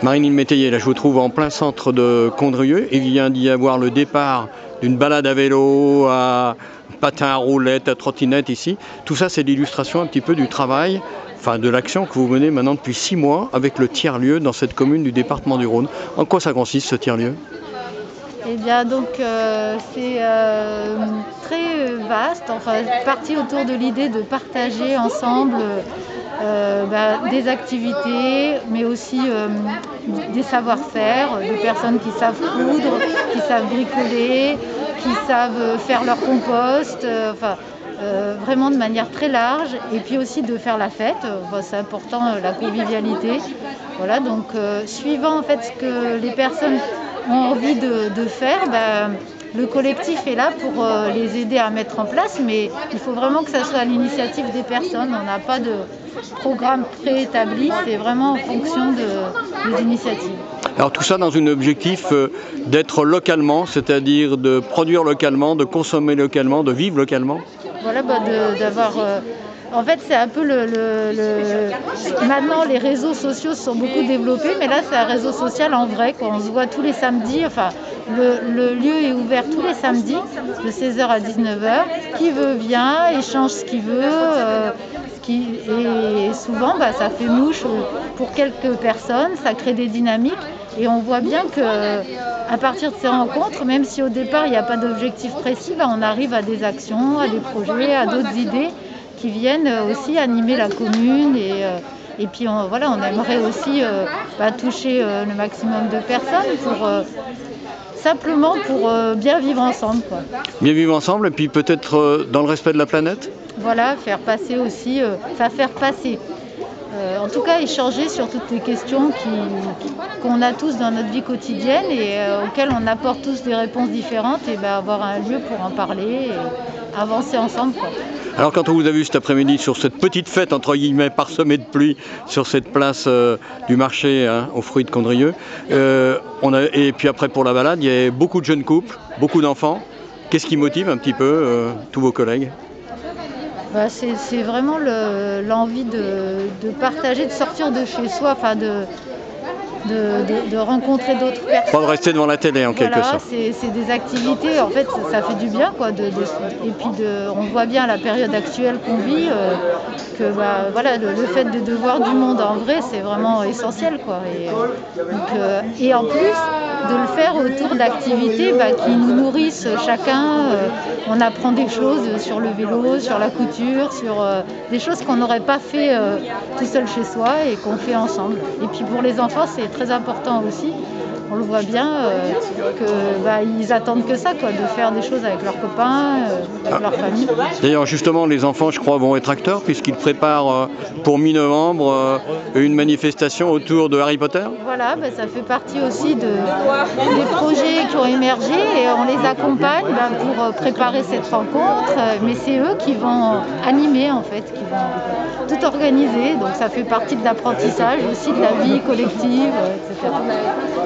Marie-Lise Métayer, là je vous trouve en plein centre de Condrieu. Il vient d'y avoir le départ d'une balade à vélo, à patin à roulettes, à trottinette ici. Tout ça, c'est l'illustration un petit peu du travail, enfin de l'action que vous menez maintenant depuis 6 mois avec le tiers-lieu dans cette commune du département du Rhône. En quoi ça consiste ce tiers-lieu ? Eh bien, donc, c'est très vaste, enfin, parti autour de l'idée de partager ensemble des activités, mais aussi des savoir-faire, des personnes qui savent coudre, qui savent bricoler, qui savent faire leur compost, vraiment de manière très large, et puis aussi de faire la fête, c'est important, la convivialité. Voilà, donc suivant en fait ce que les personnes ont envie de faire, le collectif est là pour les aider à mettre en place, mais il faut vraiment que ça soit à l'initiative des personnes. On n'a pas de programme préétabli, c'est vraiment en fonction des initiatives. Alors tout ça dans un objectif d'être localement, c'est-à-dire de produire localement, de consommer localement, de vivre localement. Voilà, d'avoir... En fait, c'est un peu Maintenant, les réseaux sociaux se sont beaucoup développés, mais là, c'est un réseau social en vrai, quoi. On se voit tous les samedis. Enfin, le lieu est ouvert tous les samedis, de 16h à 19h. Qui veut vient, échange ce qu'il veut. Et souvent, ça fait mouche pour quelques personnes, ça crée des dynamiques. Et on voit bien qu'à partir de ces rencontres, même si au départ, il n'y a pas d'objectif précis, on arrive à des actions, à des projets, à d'autres idées qui viennent aussi animer la commune. Et puis, on aimerait aussi toucher le maximum de personnes simplement pour bien vivre ensemble, quoi. Bien vivre ensemble et puis peut-être dans le respect de la planète. Voilà, faire passer aussi, en tout cas échanger sur toutes les questions qu'on a tous dans notre vie quotidienne et auxquelles on apporte tous des réponses différentes, et avoir un lieu pour en parler et avancer ensemble, quoi. Alors quand on vous a vu cet après-midi sur cette petite fête entre guillemets parsemée de pluie sur cette place du marché aux fruits de Condrieu, et puis après pour la balade, il y a beaucoup de jeunes couples, beaucoup d'enfants. Qu'est-ce qui motive un petit peu tous vos collègues ? C'est vraiment l'envie de partager, de sortir de chez soi, de rencontrer d'autres personnes. Pas de rester devant la télé en quelque sorte. C'est des activités, en fait, ça fait du bien, quoi. Et puis on voit bien à la période actuelle qu'on vit que le fait de voir du monde en vrai, c'est vraiment essentiel, quoi. Et en plus de le faire autour d'activités qui nous nourrissent chacun. On apprend des choses sur le vélo, sur la couture, sur des choses qu'on n'aurait pas fait tout seul chez soi et qu'on fait ensemble. Et puis pour les enfants, c'est très important aussi. On le voit bien qu'ils attendent que ça, quoi, de faire des choses avec leurs copains, avec leur famille. D'ailleurs, justement, les enfants, je crois, vont être acteurs puisqu'ils préparent pour mi-novembre une manifestation autour de Harry Potter. Voilà, ça fait partie aussi des projets qui ont émergé et on les accompagne pour préparer cette rencontre. Mais c'est eux qui vont animer, en fait, qui vont tout organiser. Donc ça fait partie de l'apprentissage aussi de la vie collective, etc.